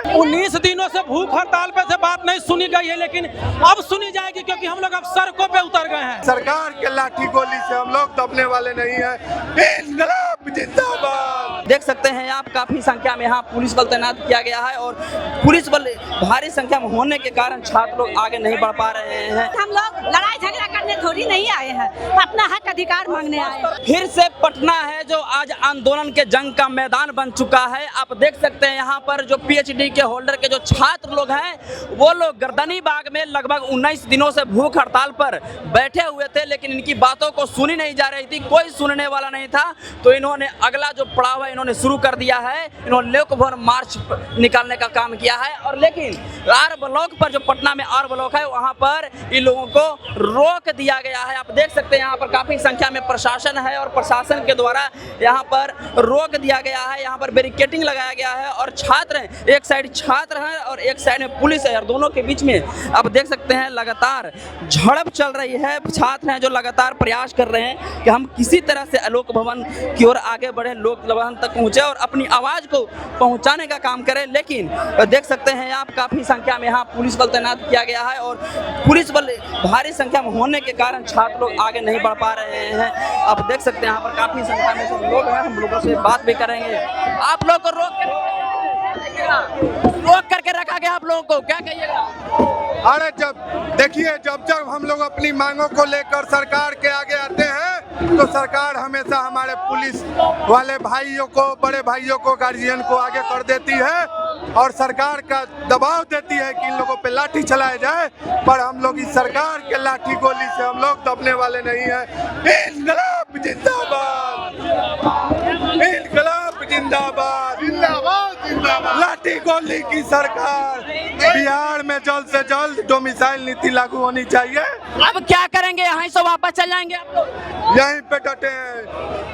19 दिनों से भूख हड़ताल पे से बात नहीं सुनी गई है, लेकिन अब सुनी जाएगी क्योंकि हम लोग अब सड़कों पे उतर गए हैं। सरकार के लाठी गोली से हम लोग दबने वाले नहीं हैं। इंकलाब जिंदाबाद। देख सकते हैं आप, काफी संख्या में यहाँ पुलिस बल तैनात किया गया है और पुलिस बल भारी संख्या में होने के कारण छात्र लोग आगे नहीं बढ़ पा रहे हैं। हम लोग लड़ाई झगड़ा करने थोड़ी नहीं आए हैं, अपना हक अधिकार मांगने आए हैं। फिर से पटना है जो आज आंदोलन के जंग का मैदान बन चुका है। आप देख सकते हैं यहाँ पर जो पीएचडी के होल्डर के जो छात्र लोग हैं वो लोग गर्दनी बाग में लगभग 19 दिनों से भूख हड़ताल पर बैठे हुए थे, लेकिन इनकी बातों को सुनी नहीं जा रही थी, कोई सुनने वाला नहीं था। तो इन्होंने अगला जो पड़ाव है इन्होंने शुरू कर दिया है। इन्होंने लोक भवन मार्च निकालने का काम किया है और लेकिन आर ब्लॉक पर जो पटना में आर ब्लॉक है वहाँ पर इन लोगों को रोक दिया गया है। आप देख सकते हैं यहाँ पर काफी संख्या में प्रशासन है और प्रशासन के द्वारा यहाँ पर रोक दिया गया है। यहाँ पर बैरिकेडिंग लगाया गया है और छात्र हैं, एक साइड छात्र हैं और एक साइड में पुलिस है और दोनों के बीच में आप देख सकते हैं लगातार झड़प चल रही है। छात्र हैं जो लगातार प्रयास कर रहे हैं कि हम किसी तरह से लोक भवन की ओर आगे बढ़े, लोक भवन तक पहुँचे और अपनी आवाज़ को पहुँचाने का काम करें। लेकिन देख सकते हैं आप, काफ़ी संख्या में यहाँ पुलिस बल तैनात किया गया है और पुलिस बल भारी संख्या में होने के कारण छात्र लोग आगे नहीं बढ़ पा रहे हैं। आप देख सकते हैं यहाँ पर काफ़ी संख्या में सब लोग हैं, हम लोगों से बात भी करेंगे। आप लोग को रोक करके रखा गया, आप लोगों को क्या कहिएगा? अरे देखिए, जब हम लोग अपनी मांगों को लेकर सरकार के आगे आते हैं तो सरकार हमेशा हमारे पुलिस वाले भाइयों को, बड़े भाइयों को, गार्जियन को आगे कर देती है और सरकार का दबाव देती है कि इन लोगों पे लाठी चलाया जाए। पर हम लोग इस सरकार के लाठी गोली से हम लोग दबने वाले नहीं हैं। इंकलाब जिंदाबाद, इंकलाब जिंदाबाद, जिंदाबाद जिंदाबाद। लाठी गोली की सरकार। बिहार में जल्द से जल्द डोमिसाइल नीति लागू होनी चाहिए। अब क्या करेंगे? यहाँ से वापस चल जाएंगे आप लोग? यहीं पे डटे हैं।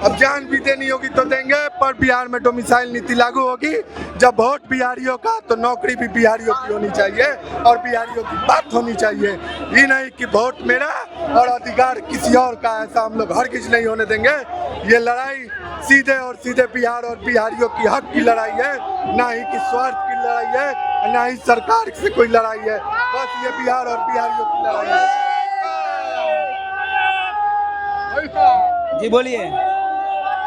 अब जान भी देनी होगी तो देंगे, पर बिहार में डोमिसाइल नीति लागू होगी। जब वोट बिहारियों का तो नौकरी भी बिहारियों की होनी चाहिए और बिहारियों की बात होनी चाहिए। ये नहीं कि वोट मेरा और अधिकार किसी और का, ऐसा हम लोग हरगिज नहीं होने देंगे। ये लड़ाई सीधे और सीधे बिहार और बिहारियों की हक की लड़ाई है, ना ही कि स्वार्थ की लड़ाई है, ना ही सरकार से कोई लड़ाई है। बस ये बिहार और बिहारियों की लड़ाई है। जी बोलिए।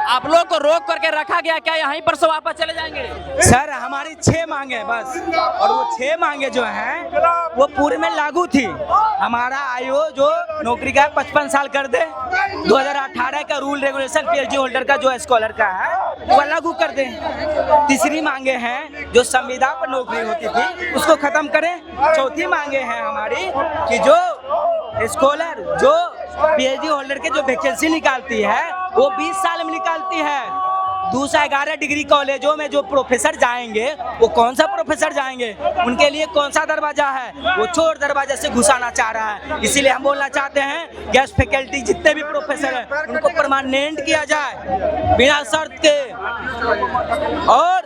आप लोग को रोक करके रखा गया, क्या यहीं पर से वापस चले जाएंगे? सर, हमारी 6 मांगे बस, और वो 6 मांगे जो हैं वो पूरे में लागू थी। हमारा आयु जो नौकरी का 55 साल कर दे, 2018 का रूल रेगुलेशन पीएचडी होल्डर का जो स्कॉलर का है वो लागू कर दें। तीसरी मांगे हैं जो संविदा पर नौकरी होती थी उसको खत्म करें। चौथी मांगे हैं हमारी कि जो स्कॉलर जो पीएचडी होल्डर के जो वैकेंसी निकालती है वो 20 साल में निकालती है। 211 डिग्री कॉलेजों में जो प्रोफेसर जाएंगे वो कौन सा प्रोफेसर जाएंगे, उनके लिए कौन सा दरवाजा है, वो चोर दरवाजा से घुसाना चाह रहा है। इसीलिए हम बोलना चाहते हैं गेस्ट फैकल्टी जितने भी प्रोफेसर हैं उनको परमानेंट किया जाए बिना शर्त के। और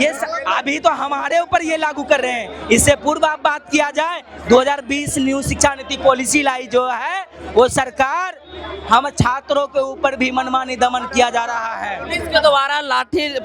ये अभी तो हमारे ऊपर ये लागू कर रहे हैं, इससे पूर्व आप बात किया जाए 2020 न्यू शिक्षा नीति पॉलिसी लाई जो है वो सरकार हम छात्रों के ऊपर भी मनमानी दमन किया जा रहा है। पुलिस के द्वारा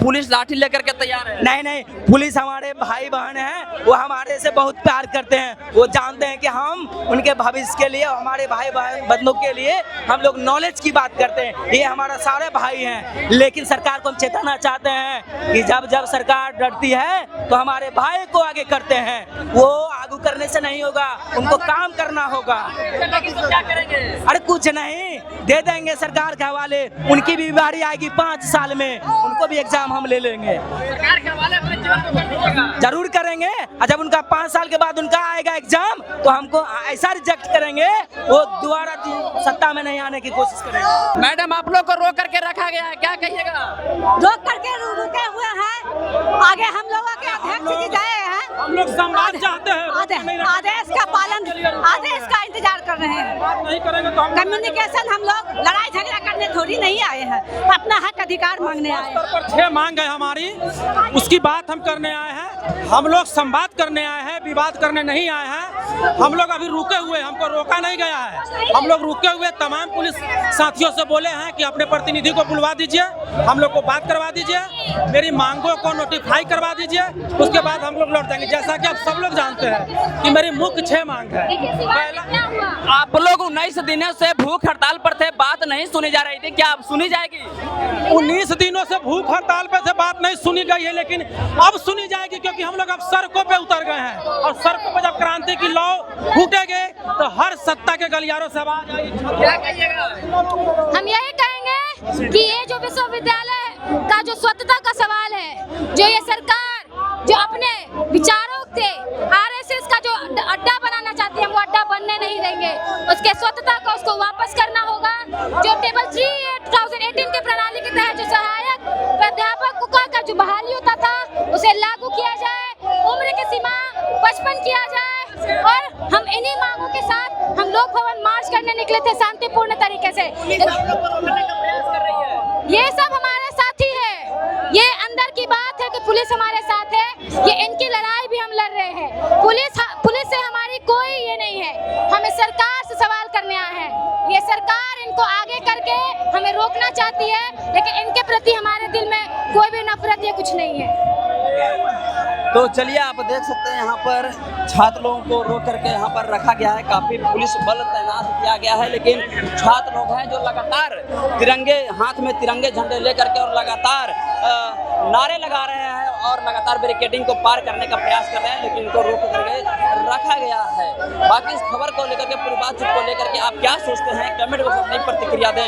पुलिस लाठी लेकर के तैयार है। नहीं, पुलिस हमारे भाई बहन हैं, वो हमारे से बहुत प्यार करते हैं। वो जानते हैं कि हम उनके भविष्य के लिए, हमारे भाई बहनों के लिए हम लोग नॉलेज की बात करते हैं। ये हमारा सारे भाई हैं, लेकिन सरकार को हम चेताना चाहते हैं कि जब जब सरकार डरती है तो हमारे भाई को आगे करते हैं। वो आगे करने से नहीं होगा, उनको काम करना होगा। तो क्या करेंगे? अरे कुछ नहीं, दे देंगे सरकार के हवाले। उनकी भी बारी आएगी 5 साल में, उनको भी एग्जाम हम ले लेंगे। सरकार के हवाले जरूर करेंगे। और जब उनका 5 साल के बाद उनका आएगा एग्जाम तो हमको ऐसा रिजेक्ट करेंगे वो दोबारा सत्ता में नहीं आने की कोशिश करेंगे। मैडम, आप लोग को रोक करके रखा गया है, क्या कहिएगा? रोक करके रुके हुए हैं। आगे हम लोगों के अध्यक्ष जी गए हैं, हम लोग संवाद चाहते हैं, आदेश का पालन, आदेश का इंतजार कर रहे हैं। नहीं करेंगे तो हम कम्युनिकेशन, हम लोग लड़ाई झगड़ा करने थोड़ी नहीं आए हैं, अपना हक अधिकार मांगने आए हैं। स्तर पर 6 मांग है हमारी, उसकी बात हम करने आए हैं। हम लोग संवाद करने आए हैं, विवाद करने नहीं आए हैं। हम लोग अभी रुके हुए, हमको रोका नहीं गया है। हम लोग रुके हुए तमाम पुलिस साथियों से बोले हैं कि अपने प्रतिनिधि को बुलवा दीजिए, हम लोग को बात करवा दीजिए, मेरी मांगों को नोटिफाई करवा दीजिए, उसके बाद हम लोग लौट जाएंगे। जैसा कि आप सब लोग जानते हैं कि मेरी मुख्य 6 मांग है। पहला, आप लोग 19 दिनों से भूख हड़ताल पर थे, बात नहीं सुनी जा रही थी, क्या अब सुनी जाएगी? 19 दिनों से भूख हड़ताल पे से बात नहीं सुनी गई है, लेकिन अब सुनी जाएगी, क्योंकि हम लोग अब सड़कों पे उतर गए हैं। और सड़कों पे जब क्रांति की लौ फूटेगी तो हर सत्ता के गलियारों से आवाज आएगी। क्या कहिएगा? हम यही कहेंगे कि ये जो विश्वविद्यालय का जो स्वच्छता का सवाल है, जो ये सरकार जो अपने विचारों से आरएसएस का जो अड्डा बनाना चाहती है, वो अड्डा बनने नहीं देंगे। उसके स्वच्छता को उसको वापस करना होगा। जो टेबल 3 2018 के प्रणाली के तहत जो सहायक प्राध्यापकों का जो बहाली होता था, उसे लागू किया जाए, उम्र की सीमा 55 किया जाए। और हम इन्हीं मांगों के साथ हम लोक भवन मार्च करने निकले थे शांतिपूर्ण तरीके से। ये सब हमारे साथी है, ये अंदर की बात है कि पुलिस हमारे साथ है, ये इनकी लड़ाई भी हम लड़ रहे हैं। पुलिस से हमारी कोई ये नहीं है, हम इस सरकार से सवाल करने आए हैं। ये सरकार इनको आगे करके हमें रोकना चाहती है, लेकिन इनके प्रति हमारे दिल में कोई भी नफरत या कुछ नहीं है। तो चलिए, आप देख सकते हैं यहाँ पर छात्र लोगों को रोक करके यहाँ पर रखा गया है, काफी पुलिस बल तैनात किया गया है, लेकिन छात्र लोग हैं जो लगातार तिरंगे हाथ में तिरंगे झंडे लेकर के और लगातार नारे लगा रहे हैं और लगातार बैरिकेडिंग को पार करने का प्रयास कर रहे हैं, लेकिन इनको रोक करके रखा गया है। बाकी इस खबर को लेकर के, पूरी बातचीत को लेकर के आप क्या सोचते हैं, कमेंट बॉक्स में अपनी प्रतिक्रिया दें।